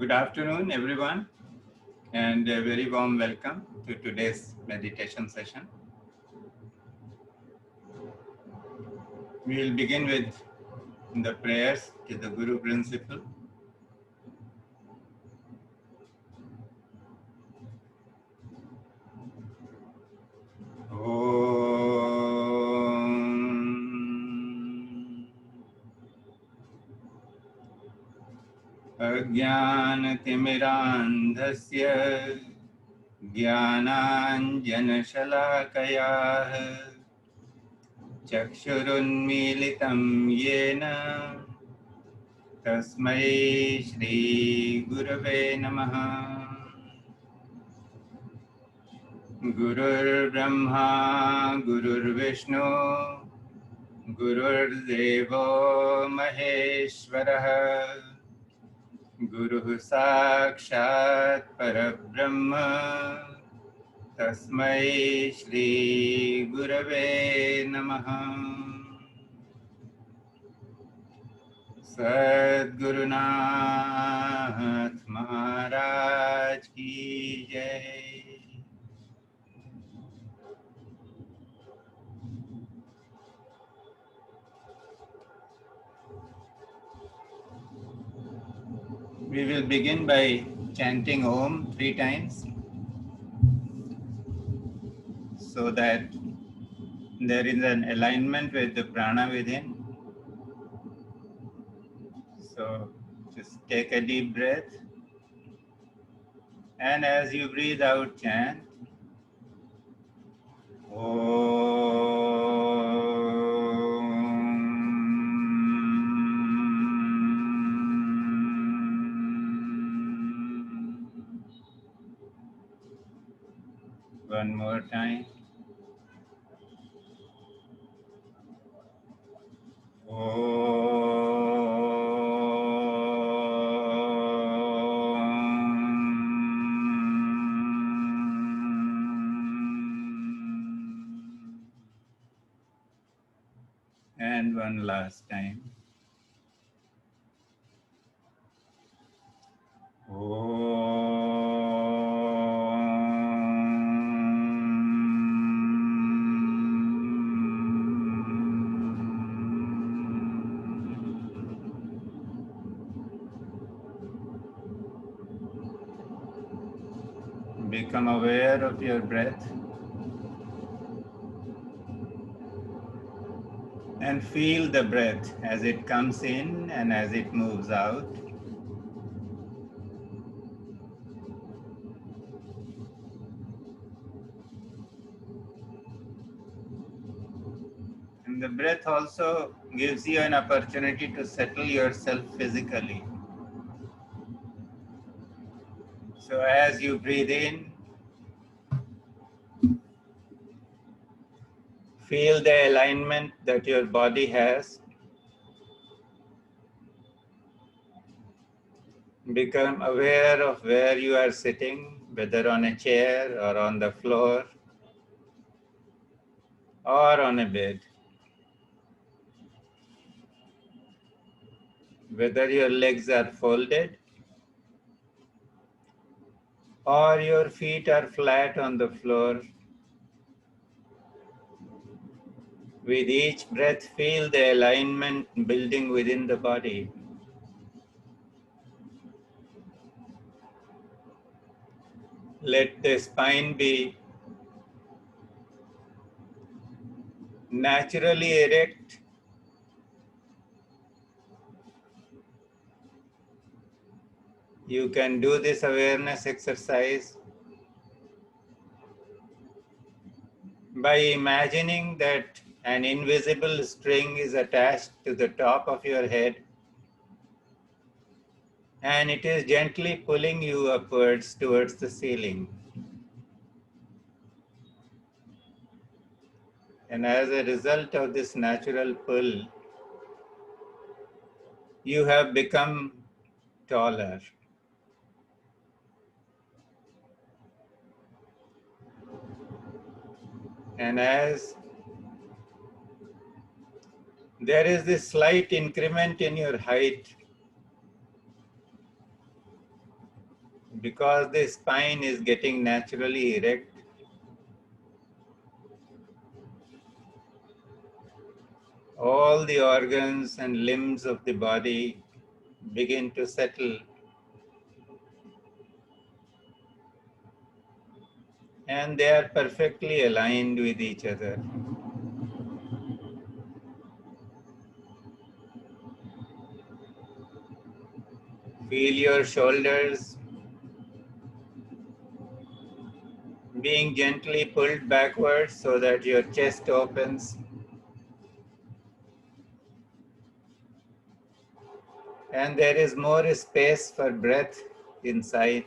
Good afternoon, everyone, and a very warm welcome to today's meditation session. We will begin with the prayers to the Guru Principle. अज्ञानतिमिरान्धस्य ज्ञानाञ्जनशलाकया चक्षुरुन्मीलितं येन तस्मै श्रीगुरवे नमः। गुरुर्ब्रह्मा गुरुर्विष्णु गुरुर्देवो महेश्वरः गुरुः साक्षात् परब्रह्म तस्मै श्रीगुरवे नमः। सद्गुरुनाथ महाराज की जय। We will begin by chanting Om 3 times so that there is an alignment with the prana within. So just take a deep breath, and as you breathe out, chant One more time. And one last time. Become aware of your breath and feel the breath as it comes in and as it moves out. And the breath also gives you an opportunity to settle yourself physically. So as you breathe in, feel the alignment that your body has. Become aware of where you are sitting, whether on a chair or on the floor or on a bed. Whether your legs are folded or your feet are flat on the floor. With each breath, feel the alignment building within the body. Let the spine be naturally erect. You can do this awareness exercise by imagining that an invisible string is attached to the top of your head and it is gently pulling you upwards towards the ceiling. And as a result of this natural pull, you have become taller. And as there is this slight increment in your height, because the spine is getting naturally erect, all the organs and limbs of the body begin to settle, and they are perfectly aligned with each other. Feel your shoulders being gently pulled backwards so that your chest opens, and there is more space for breath inside.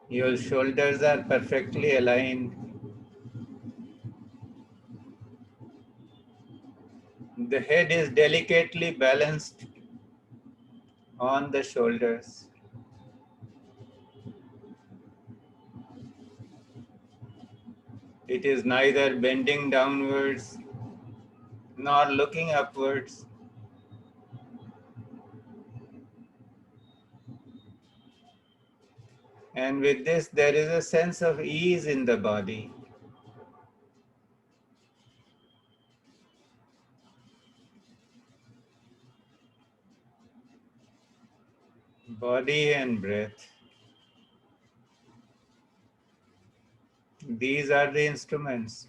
Your shoulders are perfectly aligned. The head is delicately balanced on the shoulders. It is neither bending downwards nor looking upwards. And with this, there is a sense of ease in the body. Body and breath. These are the instruments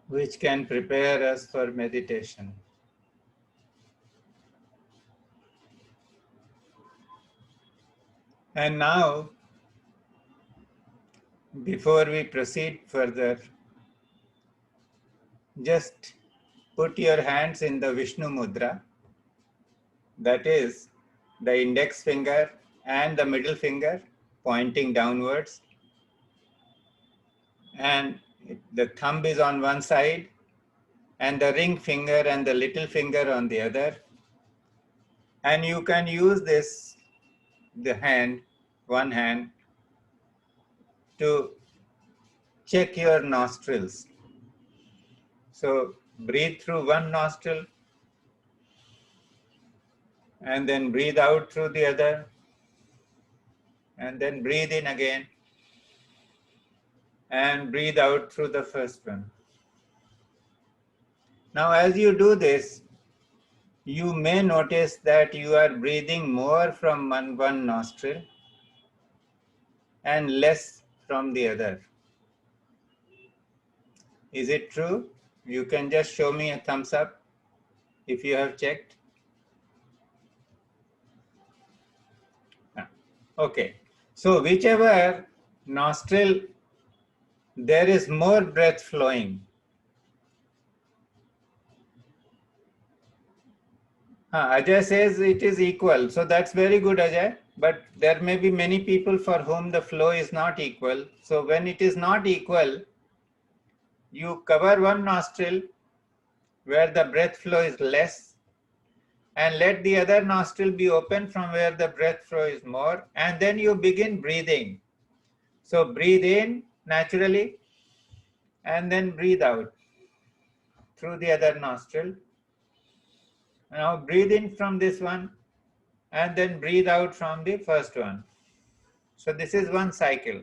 which can prepare us for meditation. And now, before we proceed further, just put your hands in the Vishnu Mudra, that is, the index finger and the middle finger pointing downwards, and the thumb is on one side, and the ring finger and the little finger on the other. And you can use this, the hand, one hand, to check your nostrils. So breathe through one nostril and then breathe out through the other, and then breathe in again and breathe out through the first one. Now as you do this, you may notice that you are breathing more from one nostril and less from the other. Is it true? You can just show me a thumbs up if you have checked. Okay. So whichever nostril there is more breath flowing. Ajay says it is equal. So that's very good, Ajay. But there may be many people for whom the flow is not equal. So when it is not equal, you cover one nostril where the breath flow is less, and let the other nostril be open from where the breath flow is more, and then you begin breathing. So breathe in naturally and then breathe out through the other nostril. Now breathe in from this one and then breathe out from the first one. So this is one cycle.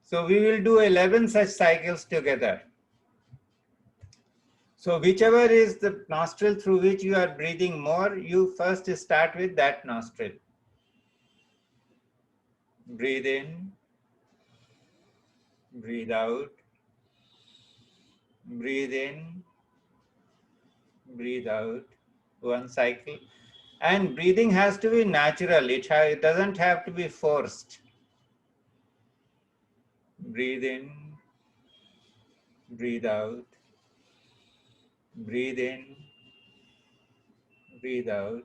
So we will do 11 such cycles together. So whichever is the nostril through which you are breathing more, you first start with that nostril. Breathe in, breathe out, breathe in, breathe out, one cycle. And breathing has to be natural, it doesn't have to be forced. Breathe in, breathe out, breathe in, breathe out.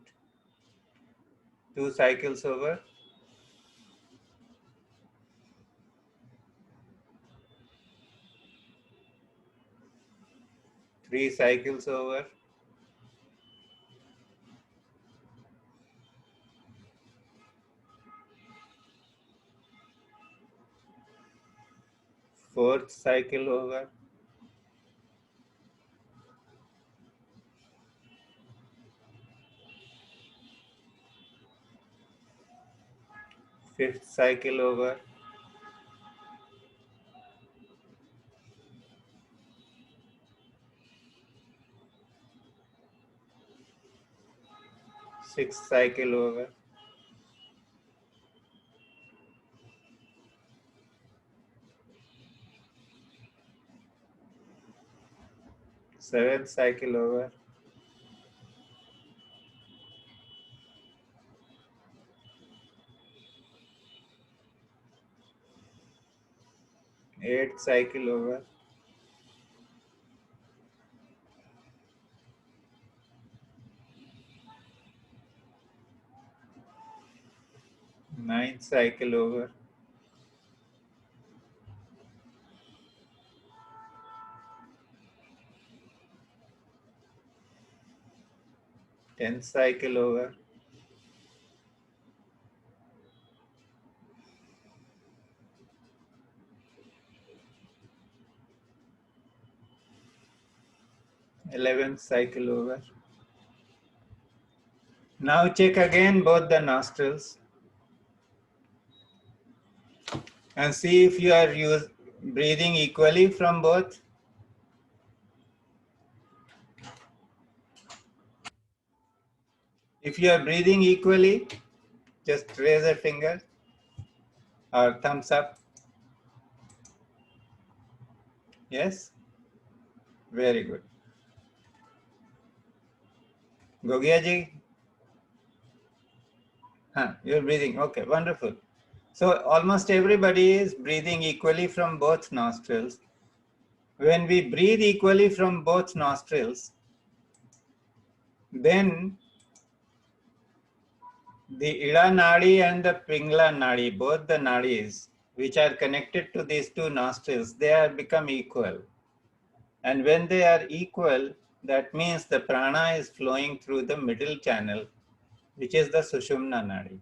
2 cycles over. 3 cycles over. 4th cycle over. Fifth cycle over. Sixth cycle over. Seventh cycle over. Eighth cycle over. Ninth cycle over. 10th cycle over. Eleventh cycle over. Now check again both the nostrils and see if you are breathing equally from both. If you are breathing equally, just raise a finger or thumbs up. Yes? Very good. Gogia ji? You're breathing. Okay, wonderful. So almost everybody is breathing equally from both nostrils. When we breathe equally from both nostrils, then the Ida Nadi and the Pingla Nadi, both the nadis which are connected to these two nostrils, they are become equal. And when they are equal, that means the prana is flowing through the middle channel, which is the Sushumna Nadi.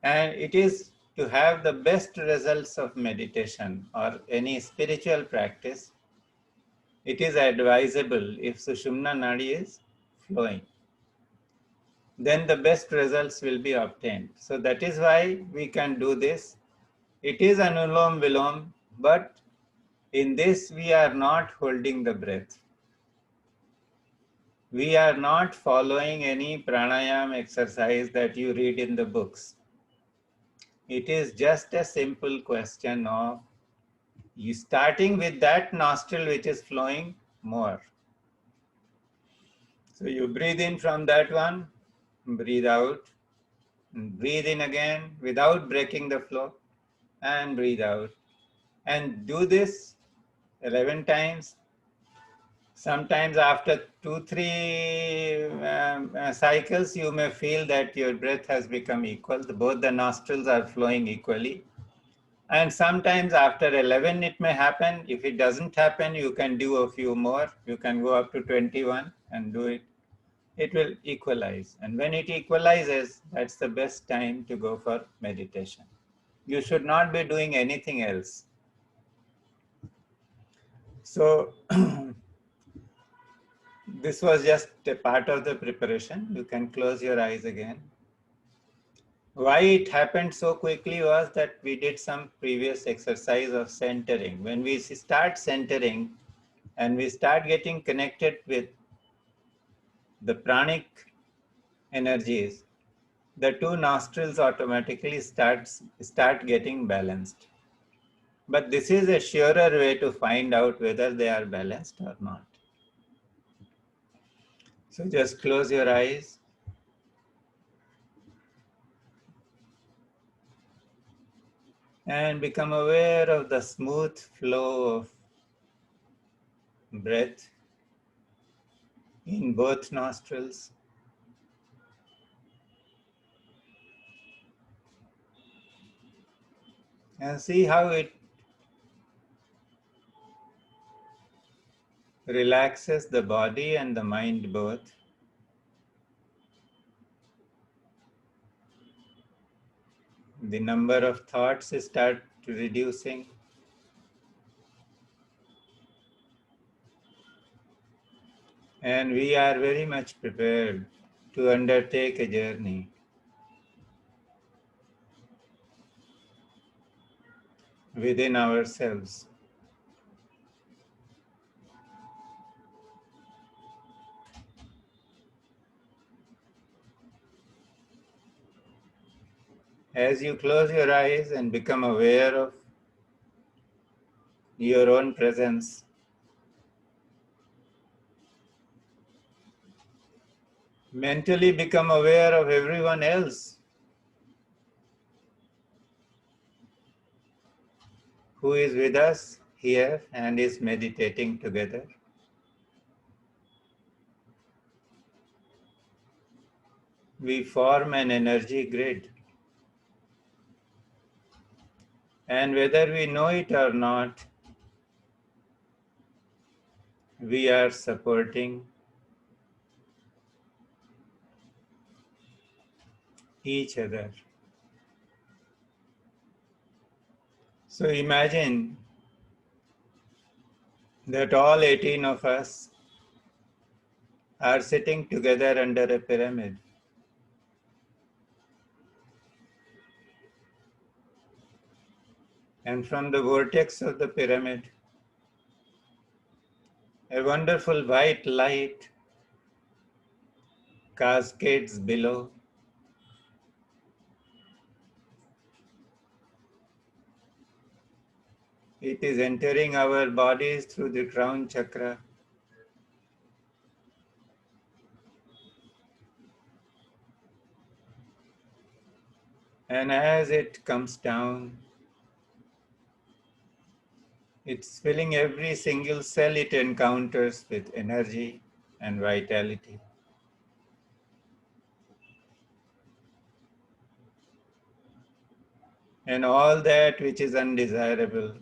And it is to have the best results of meditation or any spiritual practice, it is advisable if Sushumna Nadi is flowing. Then the best results will be obtained. So that is why we can do this. It is Anulom Vilom, but in this we are not holding the breath. We are not following any pranayam exercise that you read in the books. It is just a simple question of you starting with that nostril which is flowing more. So you breathe in from that one, breathe out, and breathe in again without breaking the flow, and breathe out. And do this 11 times. Sometimes after 2-3 cycles, you may feel that your breath has become equal. Both the nostrils are flowing equally. And sometimes after 11, it may happen. If it doesn't happen, you can do a few more. You can go up to 21 and do it. It will equalize. And when it equalizes, that's the best time to go for meditation. You should not be doing anything else. So, this was just a part of the preparation. You can close your eyes again. Why it happened so quickly was that we did some previous exercise of centering. When we start centering and we start getting connected with the pranic energies, the two nostrils automatically start getting balanced. But this is a surer way to find out whether they are balanced or not. So just close your eyes. And become aware of the smooth flow of breath in both nostrils. And see how it relaxes the body and the mind both. The number of thoughts start reducing. And we are very much prepared to undertake a journey. within ourselves. As you close your eyes and become aware of your own presence, mentally become aware of everyone else who is with us here and is meditating together. We form an energy grid. And whether we know it or not, we are supporting each other. So imagine that all 18 of us are sitting together under a pyramid. And from the vortex of the pyramid, a wonderful white light cascades below. It is entering our bodies through the crown chakra. And as it comes down, it's filling every single cell it encounters with energy and vitality. And all that which is undesirable,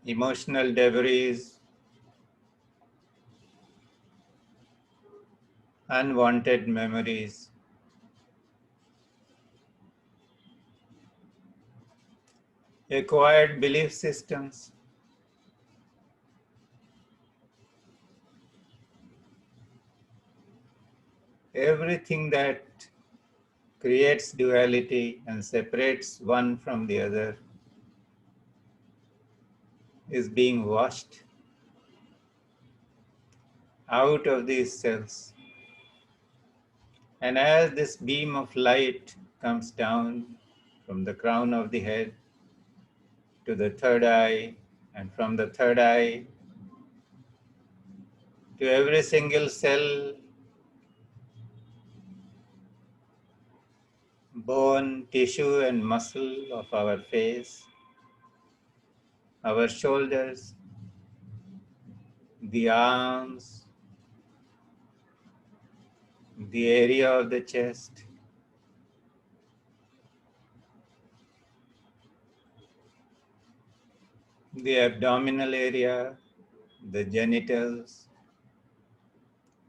emotional debris, unwanted memories, acquired belief systems, everything that creates duality and separates one from the other is being washed out of these cells. And as this beam of light comes down from the crown of the head to the third eye, and from the third eye to every single cell, bone, tissue, and muscle of our face, our shoulders, the arms, the area of the chest, the abdominal area, the genitals.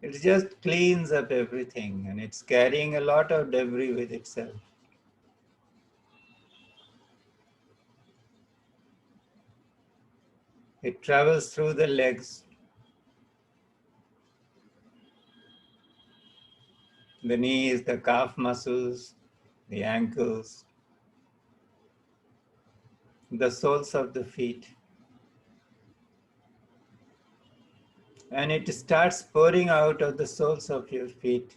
It just cleans up everything, and it's carrying a lot of debris with itself. It travels through the legs, the knees, the calf muscles, the ankles, the soles of the feet. And it starts pouring out of the soles of your feet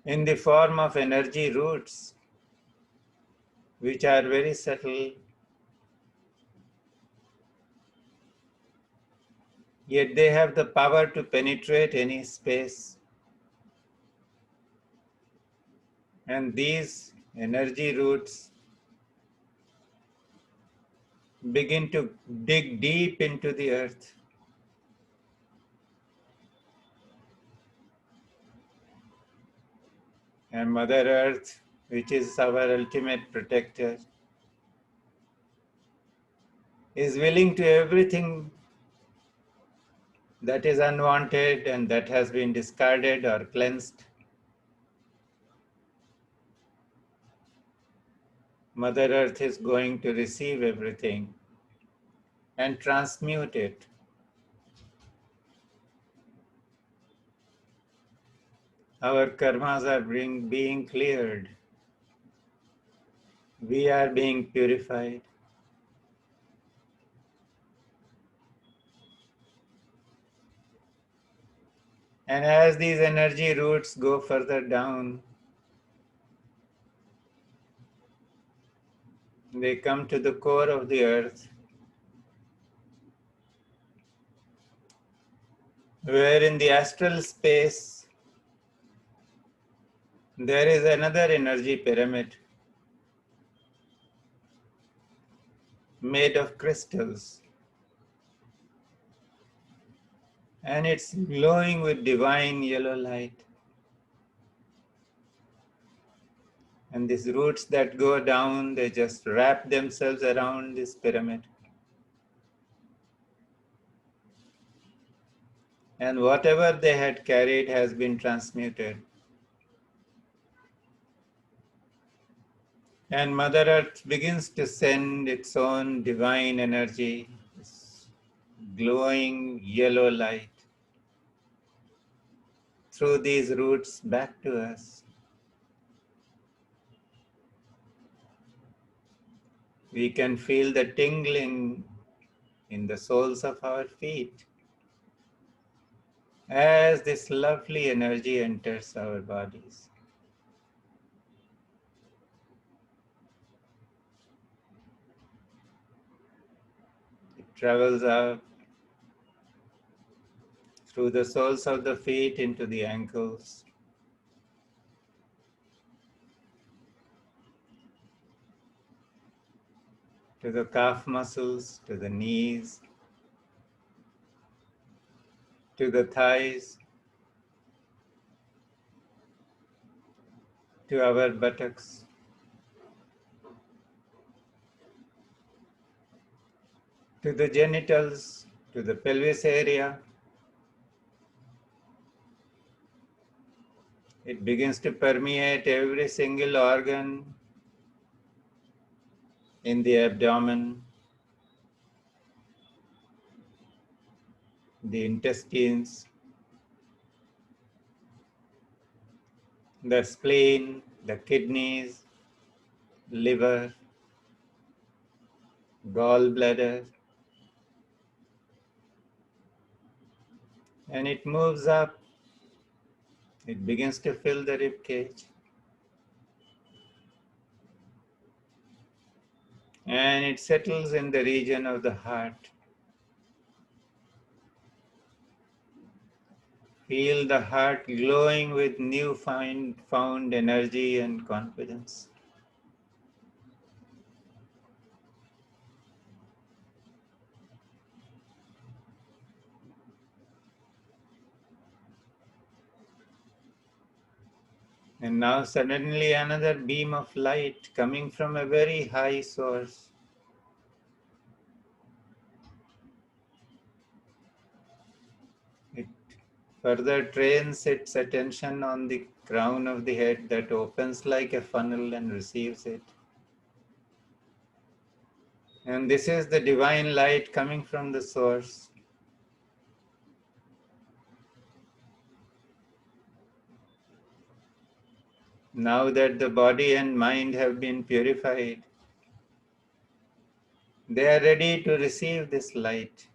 in the form of energy roots, which are very subtle, yet they have the power to penetrate any space. And these energy roots begin to dig deep into the earth. And Mother Earth, which is our ultimate protector, is willing to everything that is unwanted and that has been discarded or cleansed. Mother Earth is going to receive everything and transmute it. Our karmas are being cleared. We are being purified. And as these energy roots go further down, they come to the core of the earth, where in the astral space there is another energy pyramid made of crystals, and it's glowing with divine yellow light. And these roots that go down, they just wrap themselves around this pyramid. And whatever they had carried has been transmuted. And Mother Earth begins to send its own divine energy, this glowing yellow light, through these roots back to us. We can feel the tingling in the soles of our feet as this lovely energy enters our bodies. It travels out through the soles of the feet into the ankles, to the calf muscles, to the knees, to the thighs, to our buttocks, to the genitals, to the pelvis area. It begins to permeate every single organ in the abdomen, the intestines, the spleen, the kidneys, liver, gallbladder, and it moves up. It begins to fill the rib cage, and it settles in the region of the heart. Feel the heart glowing with new found energy and confidence. And now suddenly another beam of light coming from a very high source. It further trains its attention on the crown of the head that opens like a funnel and receives it. And this is the divine light coming from the source. Now that the body and mind have been purified, they are ready to receive this light.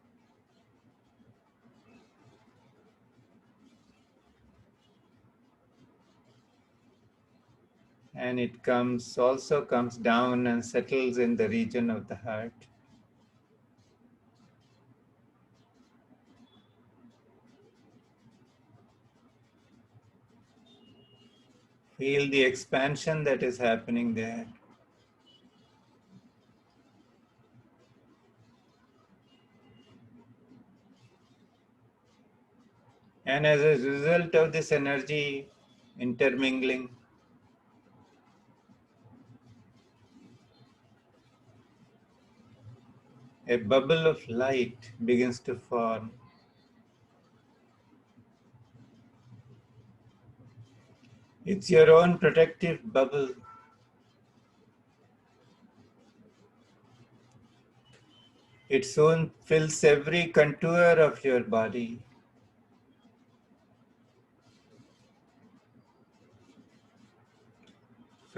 And it also comes down and settles in the region of the heart. Feel the expansion that is happening there. And as a result of this energy intermingling, a bubble of light begins to form. It's your own protective bubble. It soon fills every contour of your body.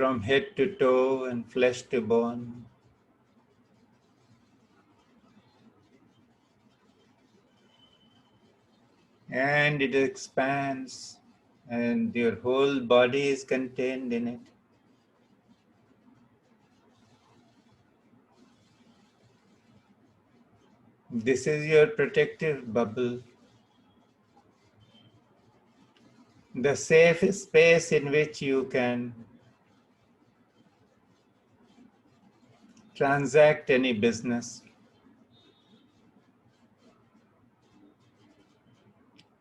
from head to toe and flesh to bone. And it expands, and your whole body is contained in it. This is your protective bubble, the safe space in which you can transact any business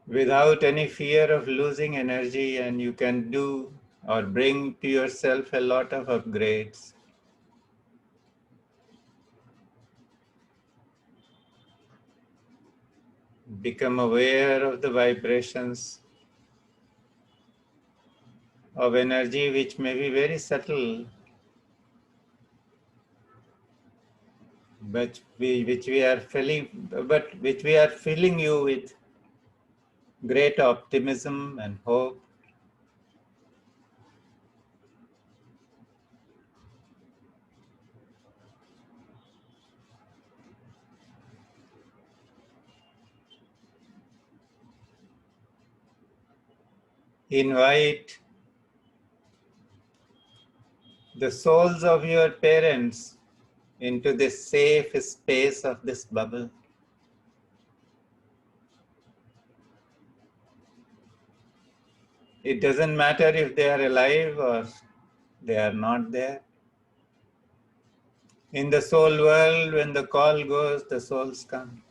without any fear of losing energy, and you can do or bring to yourself a lot of upgrades. Become aware of the vibrations of energy which may be very subtle, but which we are filling you with great optimism and hope. Invite the souls of your parents into this safe space of this bubble. It doesn't matter if they are alive or they are not there. In the soul world, when the call goes, the souls come.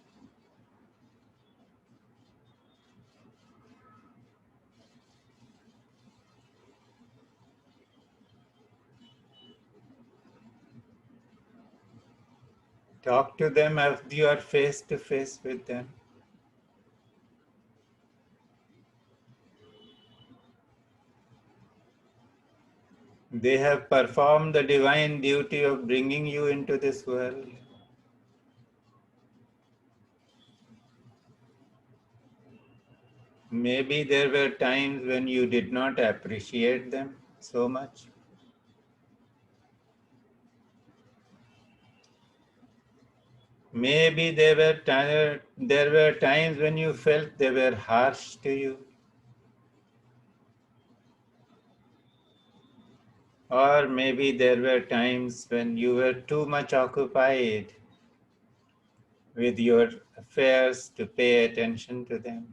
Talk to them as you are face to face with them. They have performed the divine duty of bringing you into this world. Maybe there were times when you did not appreciate them so much. Maybe there were times when you felt they were harsh to you. Or maybe there were times when you were too much occupied with your affairs to pay attention to them.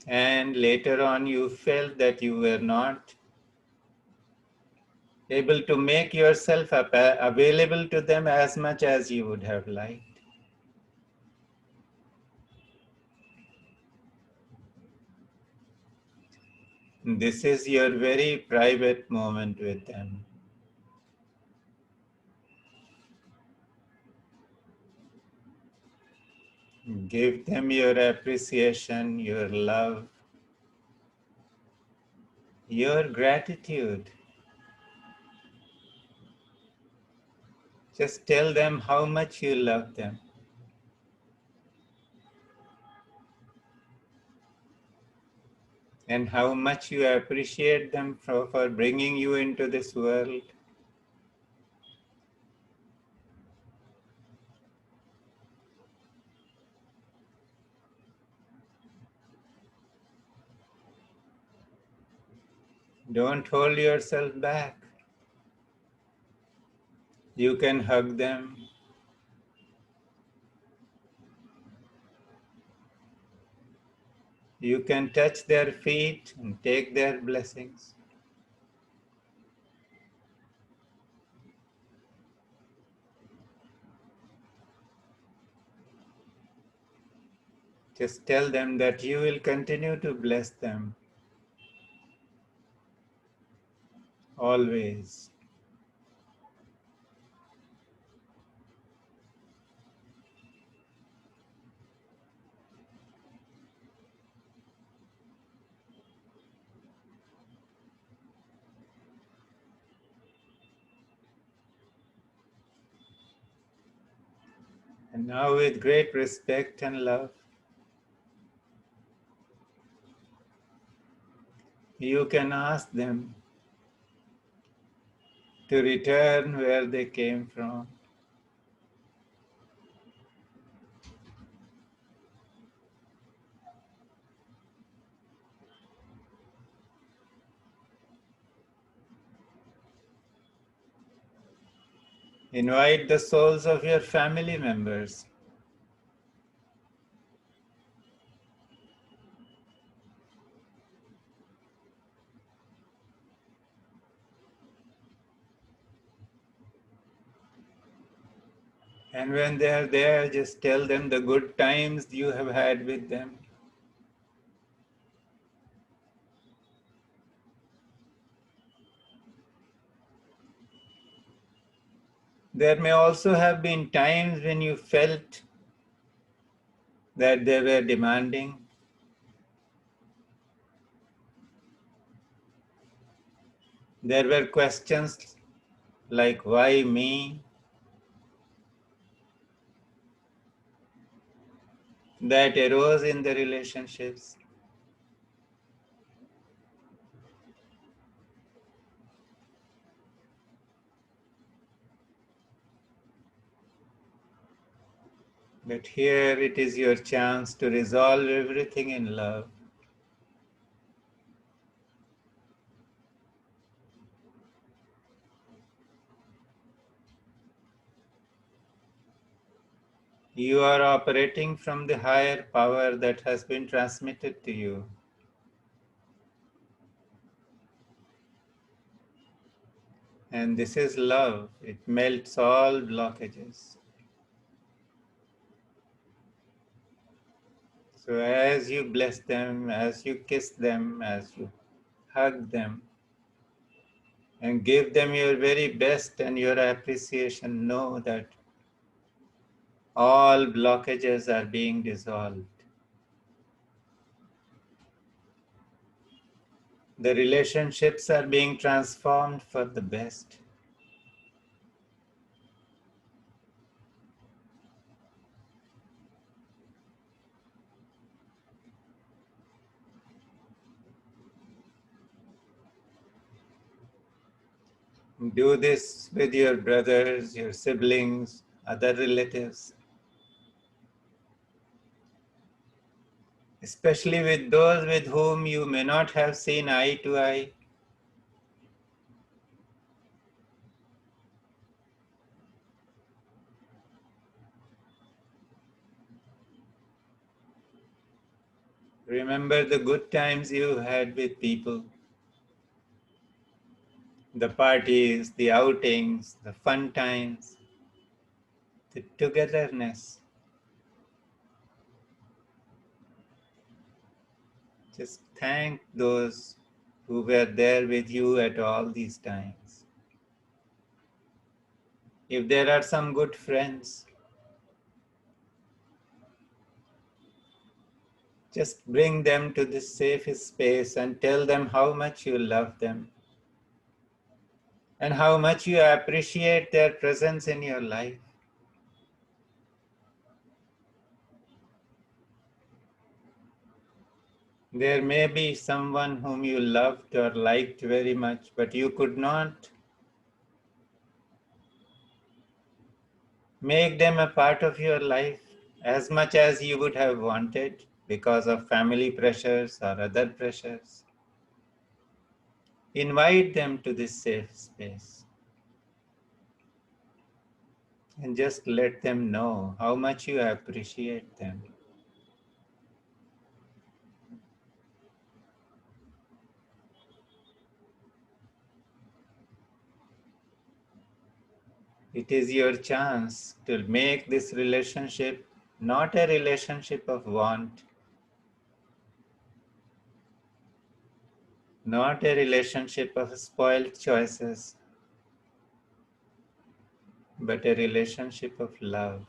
And later on you felt that you were not able to make yourself available to them as much as you would have liked. This is your very private moment with them. Give them your appreciation, your love, your gratitude. Just tell them how much you love them. And how much you appreciate them for bringing you into this world. Don't hold yourself back. You can hug them. You can touch their feet and take their blessings. Just tell them that you will continue to bless them always. And now, with great respect and love, you can ask them to return where they came from. Invite the souls of your family members. And when they are there, just tell them the good times you have had with them. There may also have been times when you felt that they were demanding. There were questions like, why me? That arose in the relationships. But here it is your chance to resolve everything in love. You are operating from the higher power that has been transmitted to you. And this is love. It melts all blockages. So as you bless them, as you kiss them, as you hug them, and give them your very best and your appreciation, know that all blockages are being dissolved. The relationships are being transformed for the best. Do this with your brothers, your siblings, other relatives, especially with those with whom you may not have seen eye to eye. Remember the good times you had with people, the parties, the outings, the fun times, the togetherness. Just thank those who were there with you at all these times. If there are some good friends, just bring them to this safe space and tell them how much you love them and how much you appreciate their presence in your life. There may be someone whom you loved or liked very much, but you could not make them a part of your life as much as you would have wanted because of family pressures or other pressures. Invite them to this safe space and just let them know how much you appreciate them. It is your chance to make this relationship not a relationship of want, not a relationship of spoiled choices, but a relationship of love,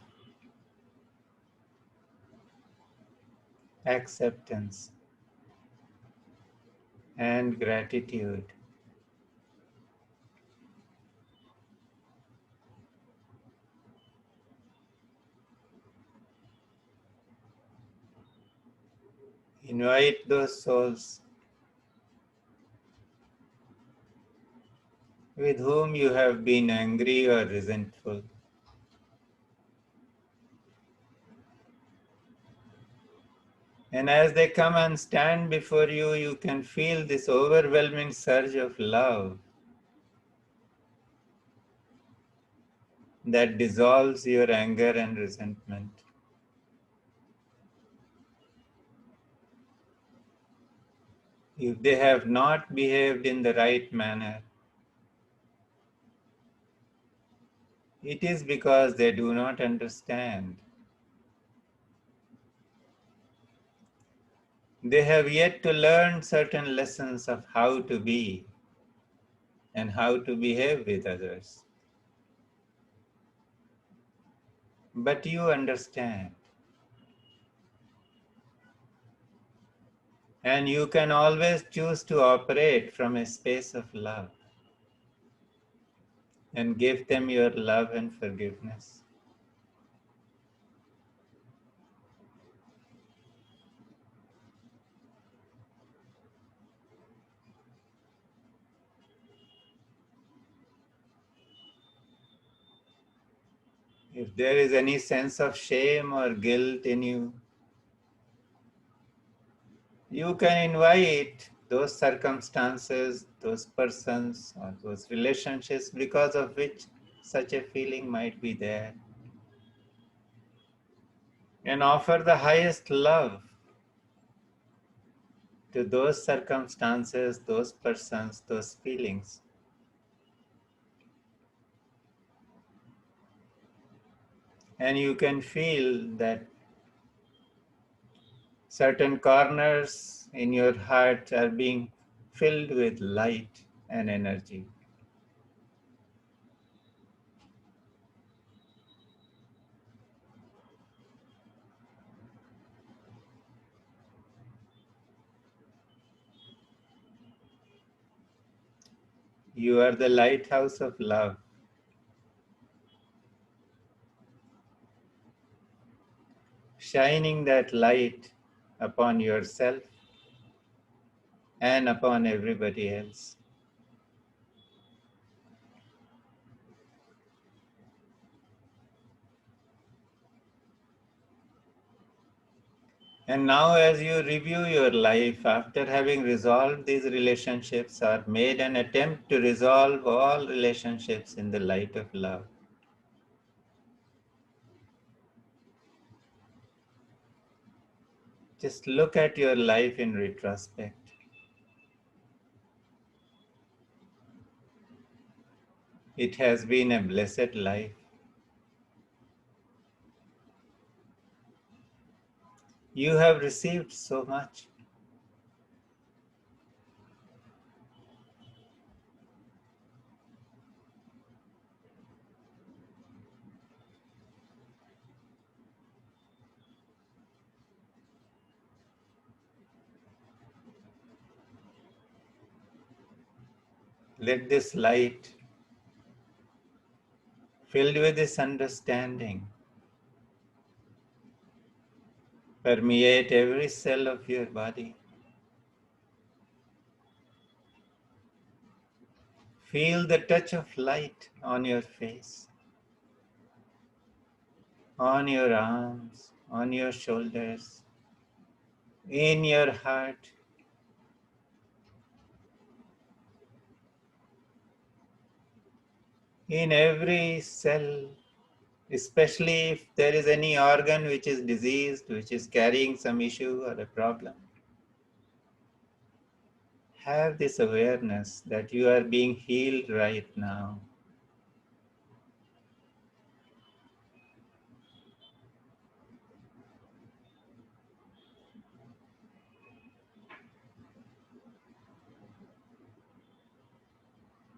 acceptance, and gratitude. Invite those souls with whom you have been angry or resentful. And as they come and stand before you, you can feel this overwhelming surge of love that dissolves your anger and resentment. If they have not behaved in the right manner, it is because they do not understand. They have yet to learn certain lessons of how to be and how to behave with others. But you understand. And you can always choose to operate from a space of love and give them your love and forgiveness. If there is any sense of shame or guilt in you, you can invite those circumstances, those persons, or those relationships because of which such a feeling might be there, and offer the highest love to those circumstances, those persons, those feelings. And you can feel that certain corners in your heart are being filled with light and energy. You are the lighthouse of love, shining that light upon yourself and upon everybody else. And now, as you review your life after having resolved these relationships or made an attempt to resolve all relationships in the light of love, just look at your life in retrospect. It has been a blessed life. You have received so much. Let this light, filled with this understanding, permeate every cell of your body. Feel the touch of light on your face, on your arms, on your shoulders, in your heart. In every cell, especially if there is any organ which is diseased, which is carrying some issue or a problem. Have this awareness that you are being healed right now.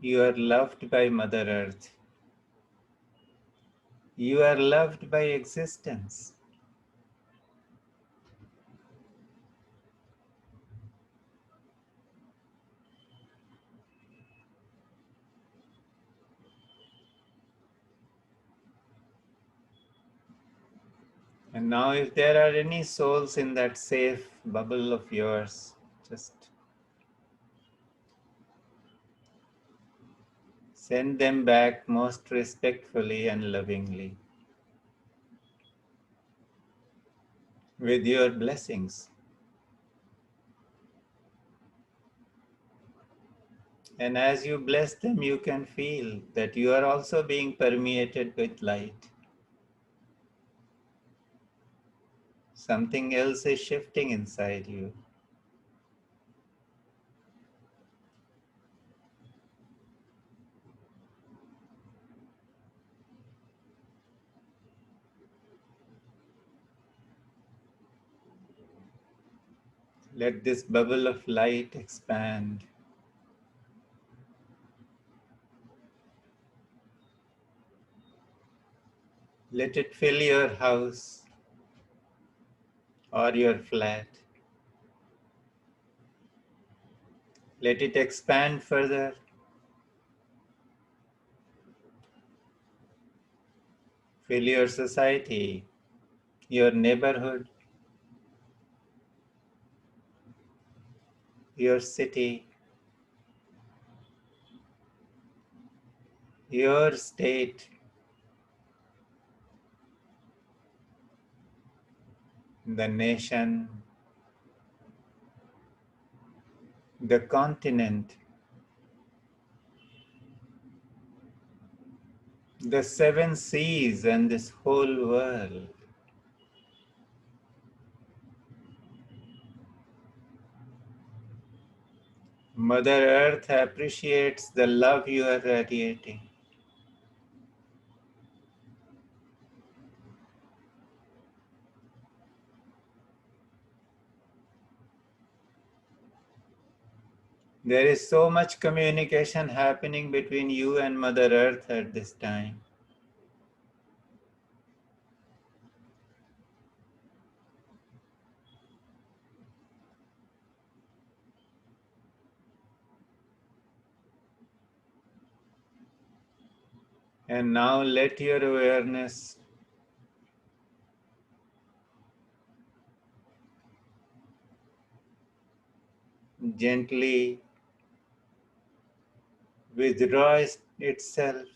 You are loved by Mother Earth. You are loved by existence. And now, if there are any souls in that safe bubble of yours, just Send them back most respectfully and lovingly with your blessings. And as you bless them, you can feel that you are also being permeated with light. Something else is shifting inside you. Let this bubble of light expand. Let it fill your house or your flat. Let it expand further. Fill your society, your neighborhood, your city, your state, the nation, the continent, the seven seas, and this whole world. Mother Earth appreciates the love you are radiating. There is so much communication happening between you and Mother Earth at this time. And now let your awareness gently withdraw itself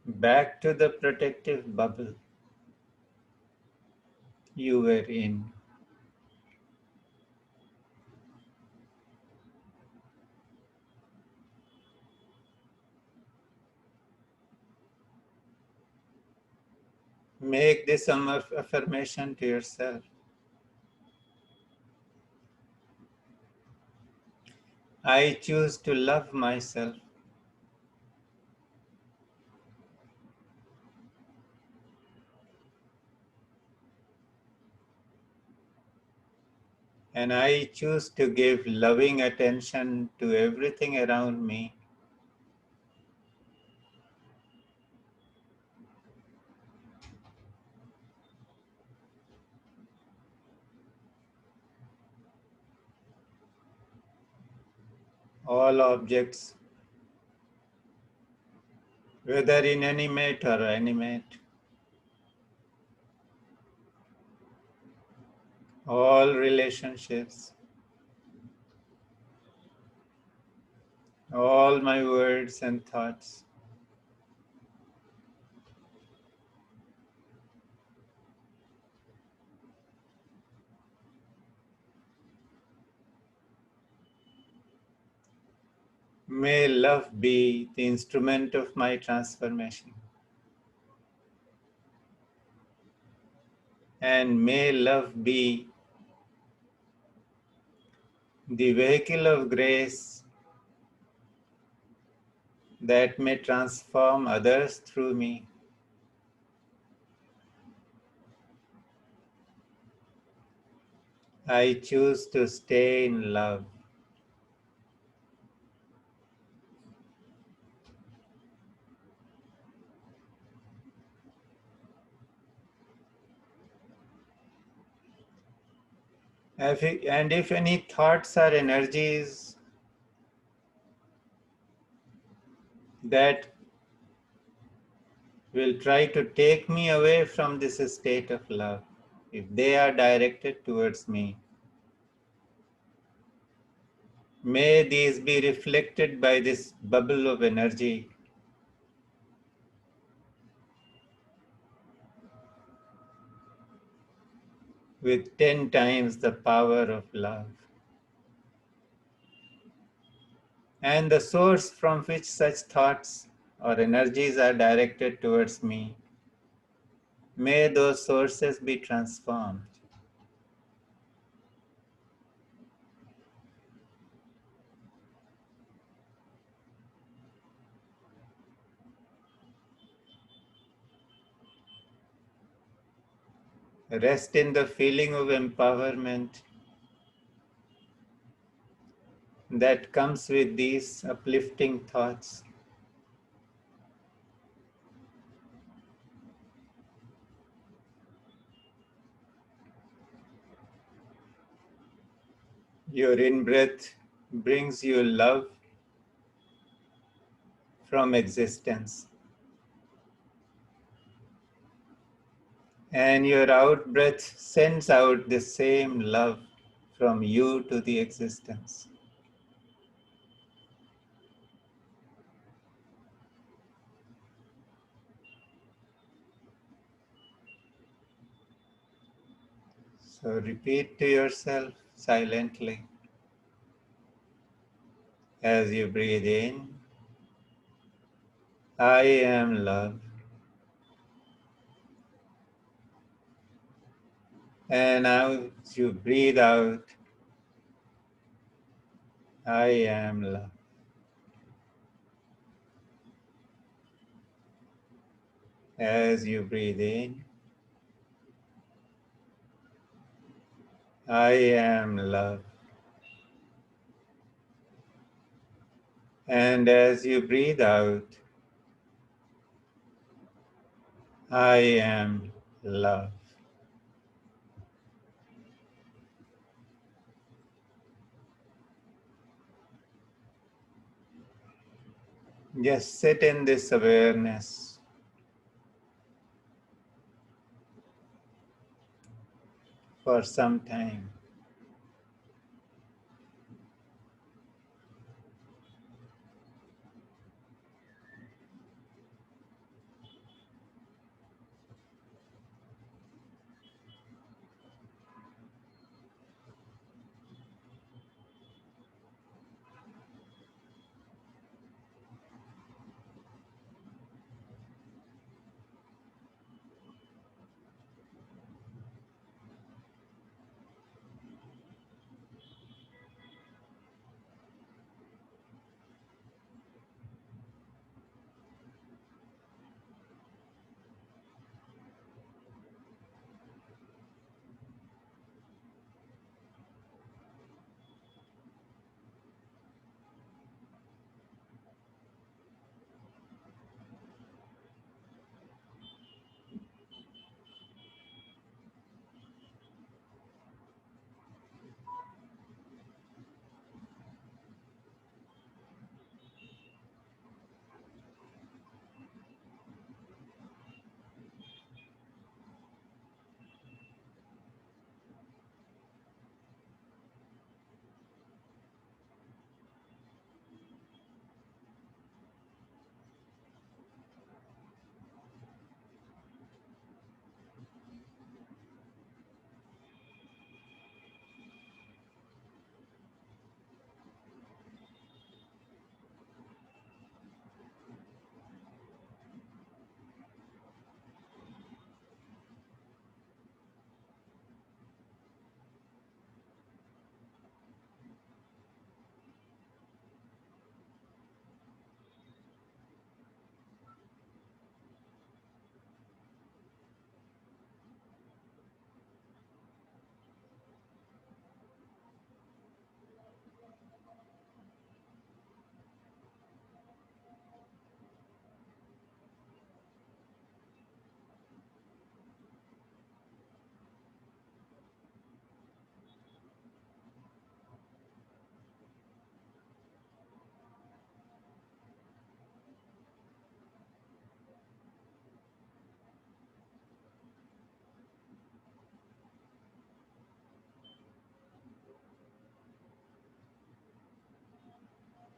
back to the protective bubble you were in. Make this affirmation to yourself. I choose to love myself. And I choose to give loving attention to everything around me. All objects, whether inanimate or animate, all relationships, all my words and thoughts. May love be the instrument of my transformation. And may love be the vehicle of grace that may transform others through me. I choose to stay in love. And if any thoughts or energies that will try to take me away from this state of love, if they are directed towards me, May these be reflected by this bubble of energy with 10 times the power of love. And the source from which such thoughts or energies are directed towards me, may those sources be transformed. Rest in the feeling of empowerment that comes with these uplifting thoughts. Your in-breath brings you love from existence. And your out-breath sends out the same love from you to the existence. So repeat to yourself silently as you breathe in, I am love. And now as you breathe out, I am love. As you breathe in, I am love. And as you breathe out, I am love. Just sit in this awareness for some time.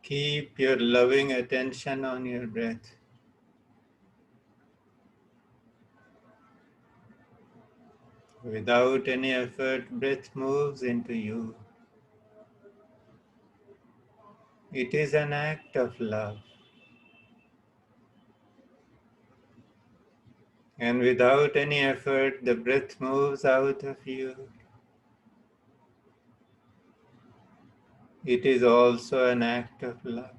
Keep your loving attention on your breath. Without any effort, breath moves into you. It is an act of love. And without any effort, the breath moves out of you. It is also an act of love.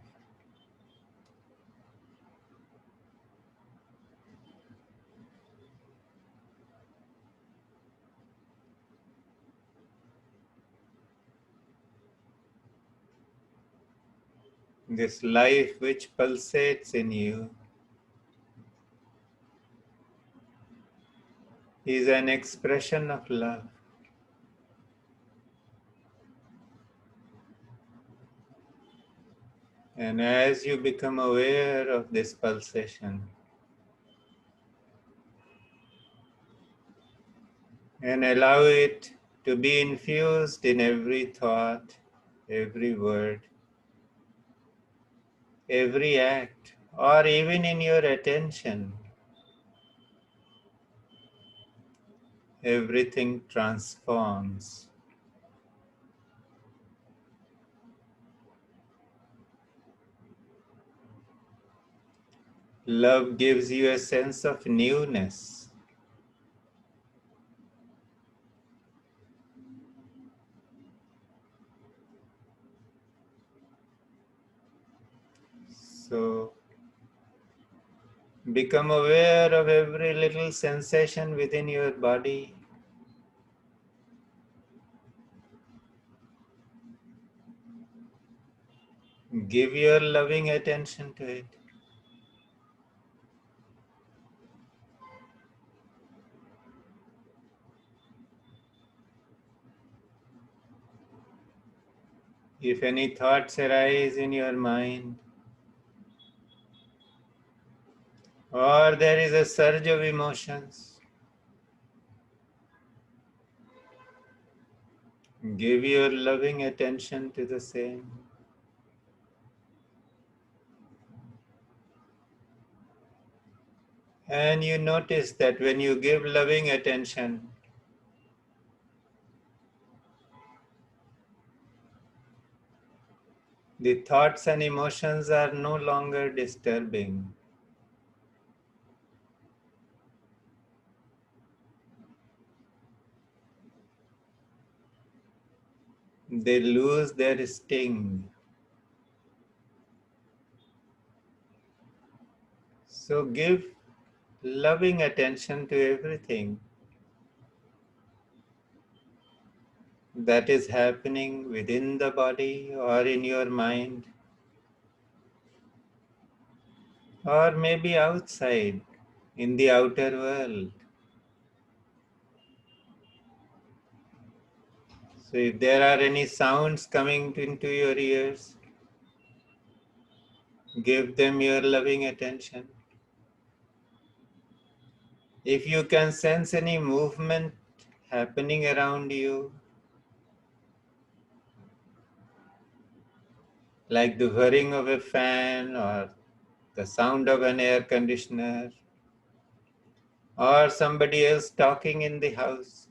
This life which pulsates in you is an expression of love. And as you become aware of this pulsation and allow it to be infused in every thought, every word, every act, or even in your attention, everything transforms. Love gives you a sense of newness. So become aware of every little sensation within your body. Give your loving attention to it. If any thoughts arise in your mind, or there is a surge of emotions, give your loving attention to the same. And you notice that when you give loving attention, the thoughts and emotions are no longer disturbing. They lose their sting. So give loving attention to everything that is happening within the body or in your mind, or maybe outside in the outer world. So if there are any sounds coming into your ears, give them your loving attention. If you can sense any movement happening around you, like the whirring of a fan or the sound of an air conditioner or somebody else talking in the house,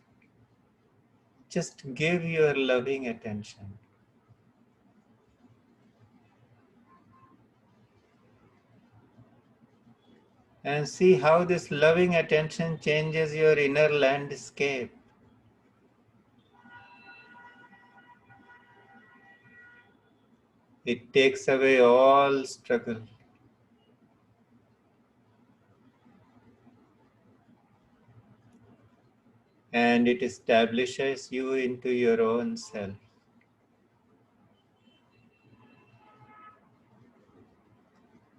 just give your loving attention. And see how this loving attention changes your inner landscape. It takes away all struggle. And it establishes you into your own self.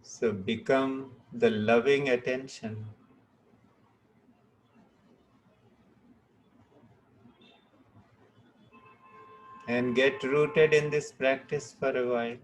So become the loving attention. And get rooted in this practice for a while.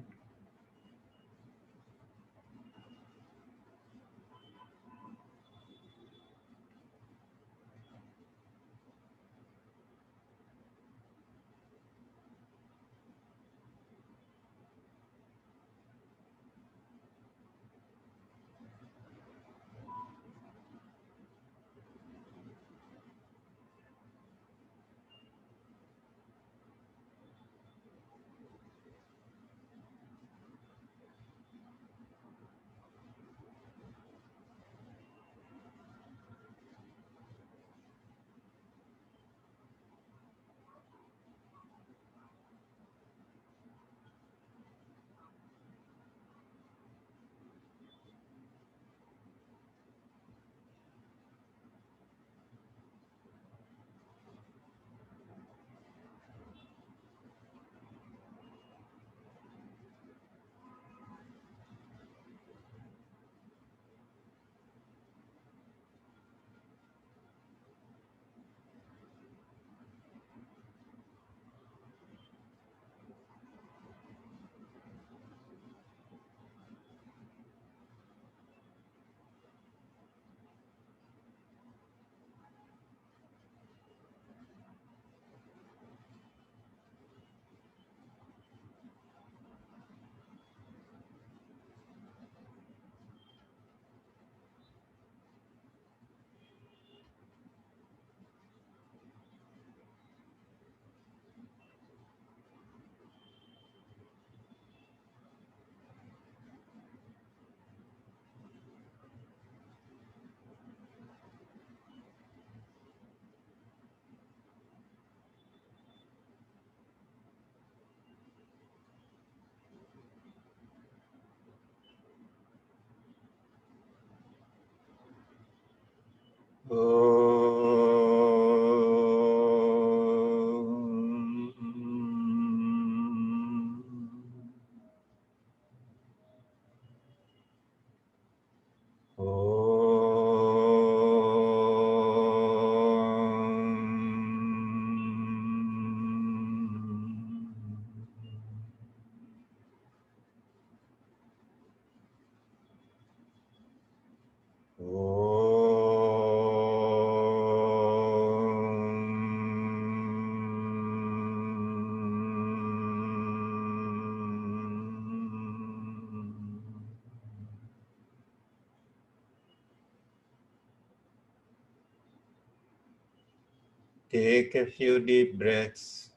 Take a few deep breaths.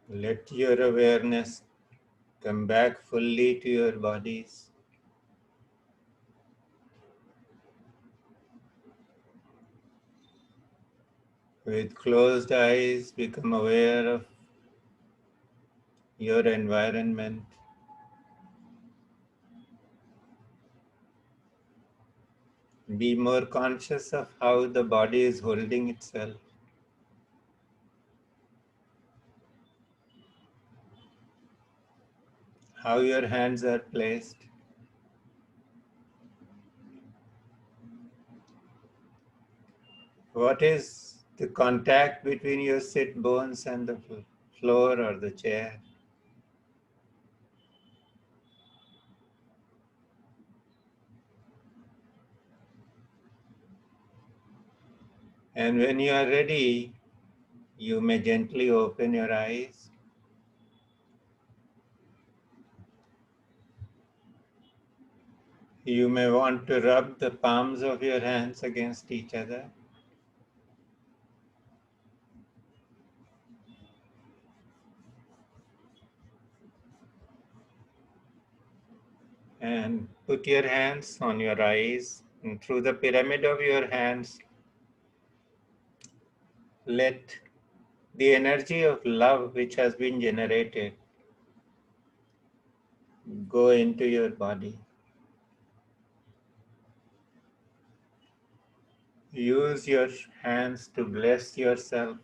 Let your awareness come back fully to your bodies. With closed eyes, become aware of your environment. Be more conscious of how the body is holding itself. How your hands are placed. What is the contact between your sit bones and the floor or the chair? And when you are ready, you may gently open your eyes. You may want to rub the palms of your hands against each other. And put your hands on your eyes, and through the pyramid of your hands, let the energy of love which has been generated go into your body. Use your hands to bless yourself.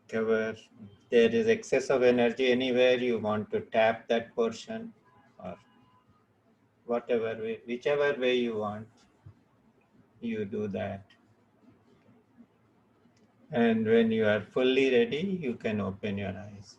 Where there is excess of energy anywhere, you want to tap that portion, or whatever way, whichever way you want, you do that. And when you are fully ready, you can open your eyes.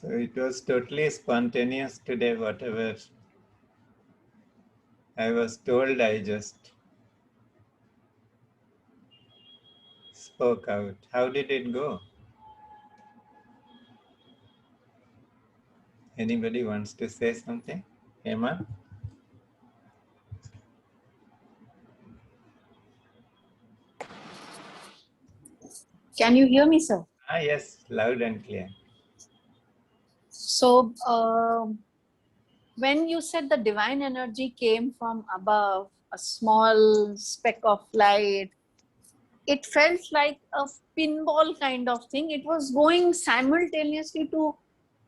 So it was totally spontaneous today, whatever I was told, I just spoke out. How did it go? Anybody wants to say something? Emma? Can you hear me, sir? Yes, loud and clear. So, when you said the divine energy came from above, a small speck of light, it felt like a pinball kind of thing. It was going simultaneously to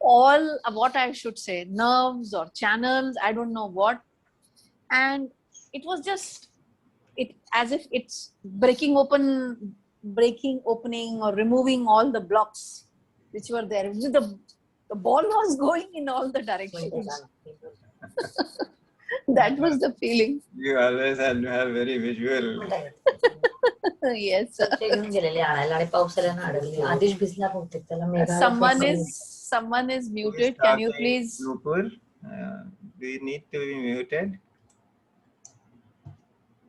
all, what I should say, nerves or channels, I don't know what. And it was just, it as if it's opening or removing all the blocks which were there. The ball was going in all the directions. That was the feeling. You always have very visual. Yes, sir. Someone is muted. Can you please? Nupur, do you need to be muted?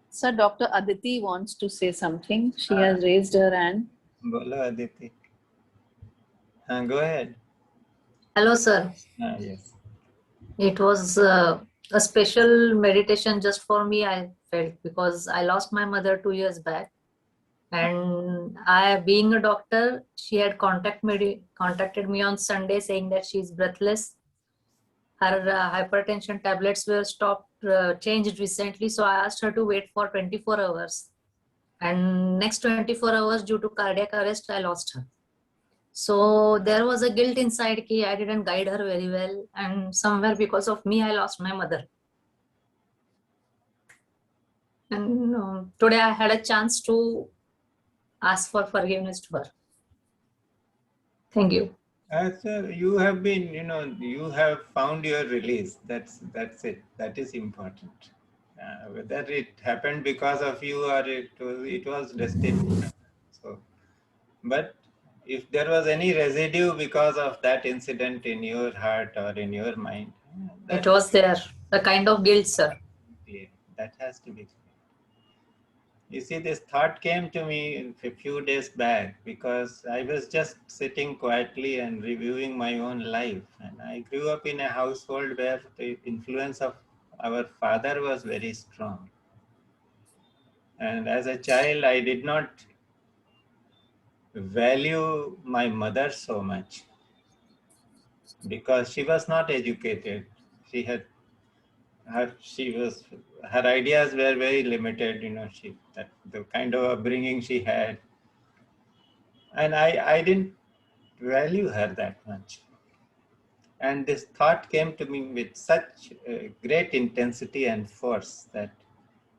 Sir, Dr. Aditi wants to say something. She has raised her hand. Bolo Aditi. Go ahead. Hello, sir. Yes. It was a special meditation just for me, I felt, because I lost my mother 2 years back. And I, being a doctor, she had contacted me on Sunday saying that she's breathless. Her hypertension tablets were changed recently. So I asked her to wait for 24 hours. And next 24 hours, due to cardiac arrest, I lost her. So there was a guilt inside ki I didn't guide her very well, and somewhere because of me I lost my mother. And today I had a chance to ask for forgiveness to her. Thank you. So you have been, you have found your release. That's it. That is important. Whether it happened because of you or it was destined. So, but if there was any residue because of that incident in your heart or in your mind, It was there, a kind of guilt, sir. clear. That has to be clear. You see, this thought came to me a few days back because I was just sitting quietly and reviewing my own life. And I grew up in a household where the influence of our father was very strong. And as a child, I did not value my mother so much because she was not educated. She had her ideas were very limited, the kind of upbringing she had. And I didn't value her that much. And this thought came to me with such great intensity and force that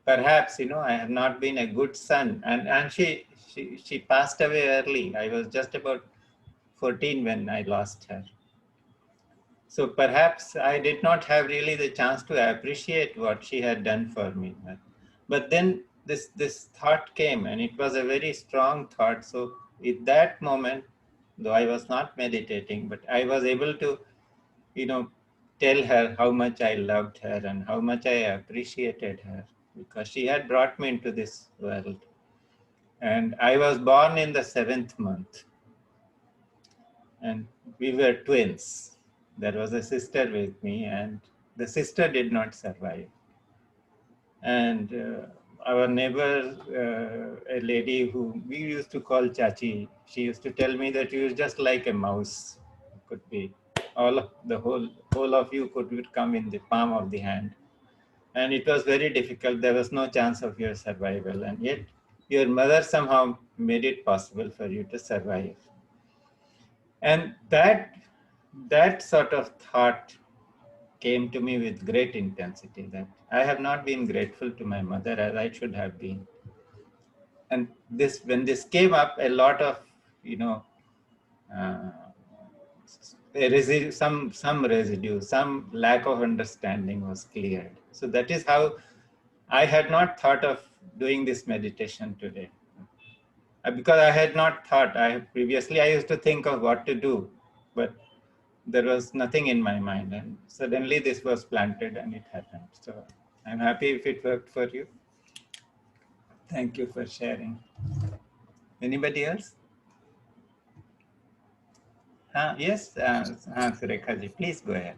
perhaps, I have not been a good son. And she passed away early. I was just about 14 when I lost her. So perhaps I did not have really the chance to appreciate what she had done for me. But then this thought came, and it was a very strong thought. So in that moment, though I was not meditating, but I was able to, tell her how much I loved her and how much I appreciated her because she had brought me into this world. And I was born in the 7th month. And we were twins. There was a sister with me, and the sister did not survive. And our neighbor, a lady who we used to call Chachi, she used to tell me that you were just like a mouse. Could be the whole of you could come in the palm of the hand. And it was very difficult. There was no chance of your survival. And yet your mother somehow made it possible for you to survive. And that sort of thought came to me with great intensity that I have not been grateful to my mother as I should have been. And when this came up, a lot of, some residue, some lack of understanding was cleared. So that is how I had not thought of doing this meditation today. Because I had not thought, previously I used to think of what to do, but there was nothing in my mind, and suddenly this was planted and it happened. So I'm happy if it worked for you. Thank you for sharing. Anybody else? Yes, Surekha ji, please go ahead.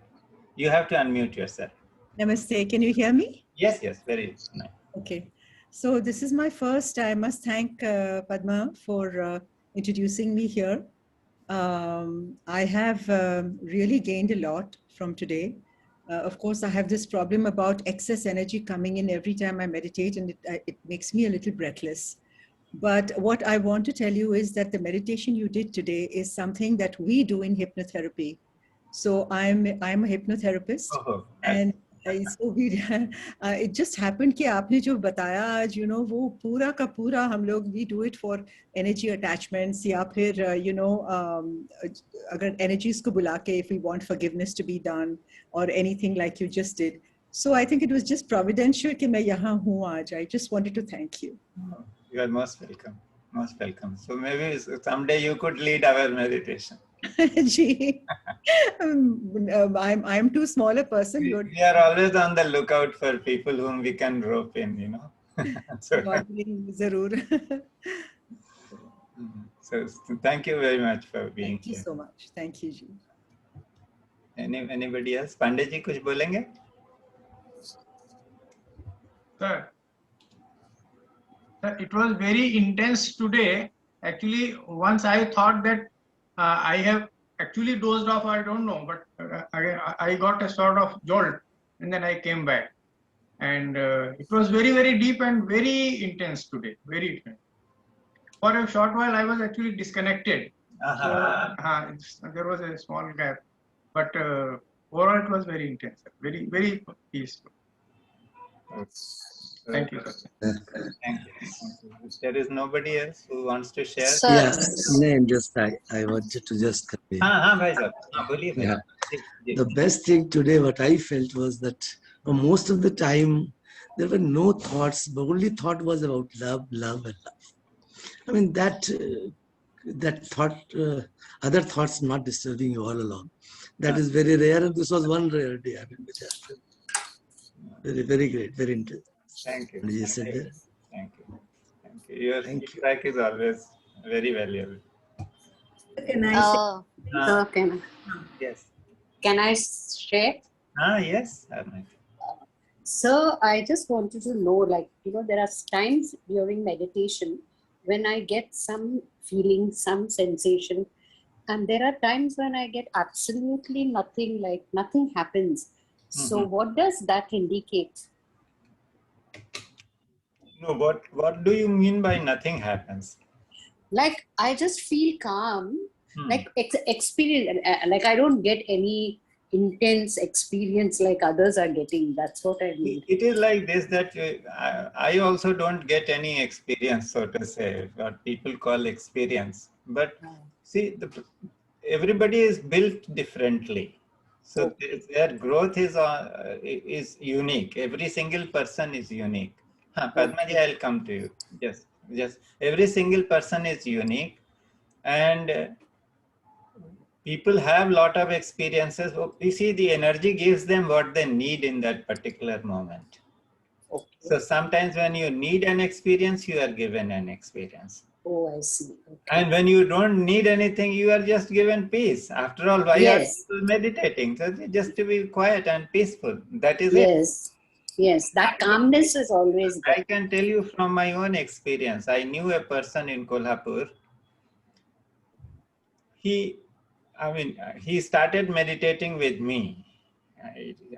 You have to unmute yourself. Namaste, can you hear me? Yes, very nice. Okay, so this is my first. I must thank Padma for introducing me here. I have really gained a lot from today. Of course, I have this problem about excess energy coming in every time I meditate, and it makes me a little breathless. But what I want to tell you is that the meditation you did today is something that we do in hypnotherapy. So I'm a hypnotherapist, and so it just happened कि आपने जो बताया आज, वो पूरा का पूरा हम लोग we do it for energy attachments या फिर अगर energies को बुला के if we want forgiveness to be done or anything like you just did. So I think it was just providential कि मैं यहाँ हूँ आज. I just wanted to thank you. You are most welcome. Most welcome. So maybe someday you could lead our meditation. Gee, I'm too small a person. We are always on the lookout for people whom we can rope in, So thank you very much for being here. Thank you so much. Thank you, Ji. Anybody else? Pandey ji, kuch bolenge? Sir, it was very intense today. Actually, once I thought that I have actually dozed off, I don't know, but I got a sort of jolt and then I came back. And it was very, very deep and very intense today, very intense. For a short while, I was actually disconnected. So, there was a small gap, but overall it was very intense, very, very peaceful. Thank you, sir. Thank you. If there is nobody else who wants to share. Sir, Yeah, no, just I wanted to just convey. हाँ भाई साहब, हाँ बोलिए भाई. Yeah. Ji, ji. The best thing today, what I felt was that most of the time there were no thoughts. The only thought was about love, love, and love. I mean that thought, other thoughts not disturbing you all along. That is very rare, and this was one rarity. I mean, which I felt very, very great, very interesting. Thank you. You said that. Thank you. Thank you. Your Thank you. feedback is always very valuable. Can I say? Ah, yes. Can I share? Yes. Arnett. So I just wanted to know, like, there are times during meditation when I get some feeling, some sensation, and there are times when I get absolutely nothing, like nothing happens. So what does that indicate? No, what do you mean by nothing happens? Like I just feel calm, like experience, like I don't get any intense experience like others are getting. That's what I mean. It is like this, that I also don't get any experience, so to say, what people call experience. But see, everybody is built differently. So their growth is unique. Every single person is unique. Padmaji, I'll come to you. Just every single person is unique, and people have lot of experiences. You see, the energy gives them what they need in that particular moment. So sometimes when you need an experience, you are given an experience. Oh, I see. Okay. And when you don't need anything, you are just given peace. After all, why are people meditating? So just to be quiet and peaceful. That is it. Yes, that calmness is always there. I can tell you from my own experience. I knew a person in Kolhapur. He started meditating with me.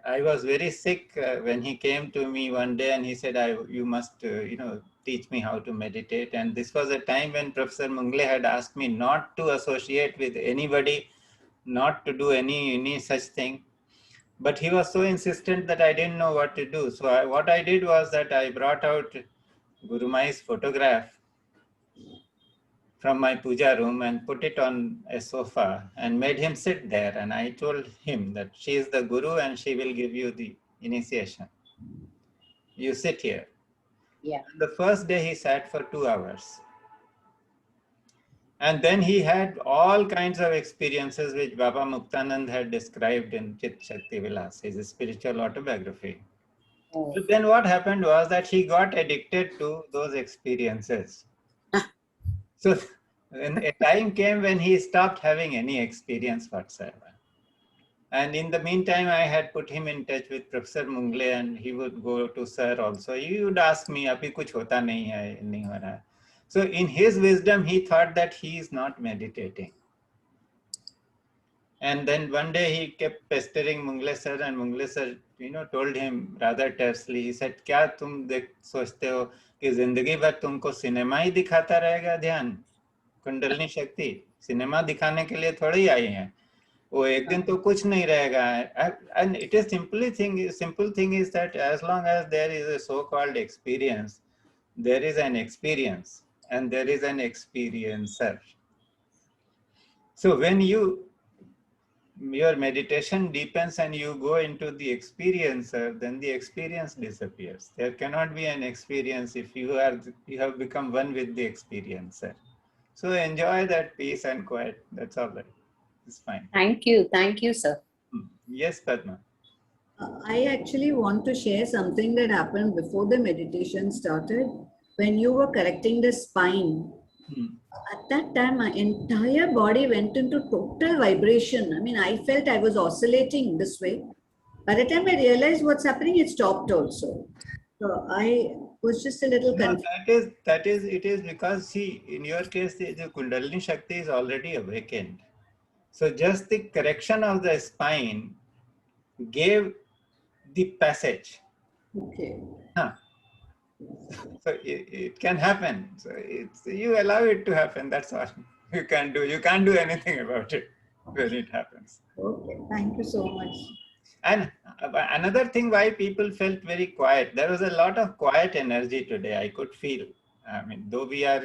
I was very sick when he came to me one day, and he said, you must, teach me how to meditate. And this was a time when Professor Mungle had asked me not to associate with anybody, not to do any such thing. But he was so insistent that I didn't know what to do. So what I did was that I brought out Guru Mai's photograph from my puja room and put it on a sofa and made him sit there. And I told him that she is the Guru and she will give you the initiation. You sit here. Yeah. The first day he sat for 2 hours. And then he had all kinds of experiences which Baba Muktanand had described in Chit Shakti Vilas, his spiritual autobiography. Oh. But then what happened was that he got addicted to those experiences. So a time came when he stopped having any experience whatsoever. And in the meantime, I had put him in touch with Professor Mungle, and he would go to Sir also. He would ask me, "Abhi kuch hota nahi hai, nahi ho raha." So in his wisdom, he thought that he is not meditating. And then one day he kept pestering Mungle Sir, and Mungle Sir, told him rather tersely, he said, "Kya tum sochte ho कि जिंदगी भर तुमको cinema ही दिखाता रहेगा ध्यान, कुंडलिनी शक्ति cinema दिखाने के लिए थोड़ी आई है, वो एक दिन तो कुछ नहीं रहेगा." And it is simple thing is that as long as there is a so-called experience, there is an experience and there is an experiencer. So when your meditation deepens and you go into the experiencer, then the experience disappears. There cannot be an experience if you have become one with the experiencer. So enjoy that peace and quiet. That's all right. It's fine. Thank you, sir. Yes, Padma. I actually want to share something that happened before the meditation started. When you were correcting the spine, at that time, my entire body went into total vibration. I mean, I felt I was oscillating this way. By the time I realized what's happening, it stopped also. So I was just a little confused. It is because, see, in your case, the Kundalini Shakti is already awakened. So just the correction of the spine gave the passage. Okay. So it can happen. So you allow it to happen. That's all you can do. You can't do anything about it when it happens. Okay. Thank you so much. And Another thing why people felt very quiet, there was a lot of quiet energy today, I could feel. I mean, though we are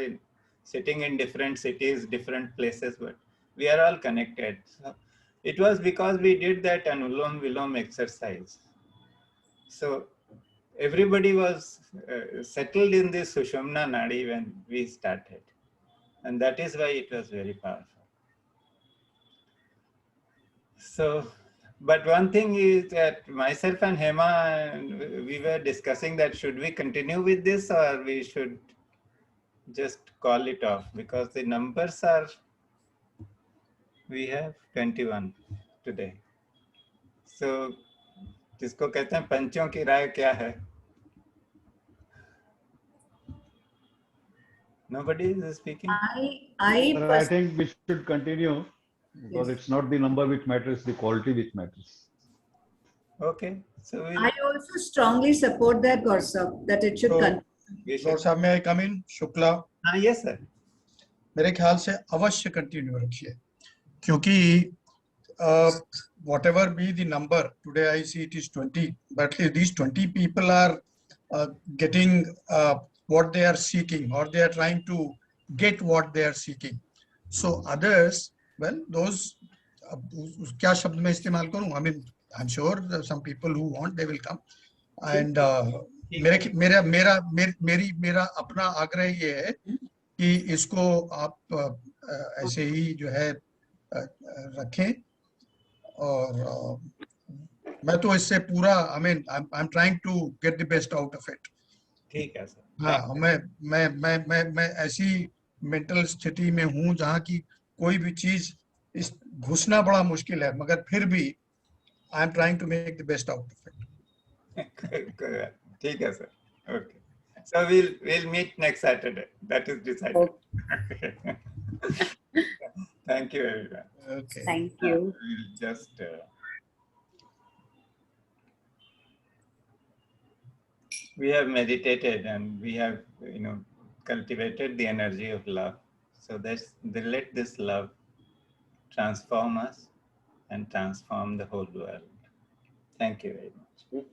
sitting in different cities, different places, but we are all connected. So it was because we did that Anulom Vilom exercise. So everybody was settled in this Sushumna Nadi when we started. And that is why it was very powerful. So, but one thing is that myself and Hema, we were discussing that should we continue with this or we should just call it off, because the numbers are, we have 21 today. So, जिसको कहते हैं पंचों की राय क्या है? Nobody is speaking. But I think we should continue, because Yes. it's not the number which matters, the quality which matters. Okay, so I also strongly support that, Gaurav, that it should So- continue. we doctor should. साहब में आई कम इन Shukla Yes, sir. मेरे ख्याल से अवश्य continue रखिए क्योंकि whatever be the number today I see it is 20, but these 20 people are getting what they are seeking, or they are trying to get what they are seeking. So others, well, those क्या शब्द में इस्तेमाल करूं? I mean, I'm sure some people who want they will come. And मेरा अपना आग्रह ये है कि इसको आप ऐसे ही जो है रखें, और मैं तो इससे पूरा I'm trying to get the best out of it. ठीक है सर. हाँ, मैं ऐसी मेंटल स्थिति में हूँ जहाँ की कोई भी चीज इस घुसना बड़ा मुश्किल है, मगर फिर भी I am trying to make the best out of it. ठीक है sir. Okay. So we'll meet next Saturday. That is decided. Okay. Thank you everyone. Okay. Thank you. We'll just we have meditated and we have cultivated the energy of love. So let this love transform us and transform the whole world. Thank you very much.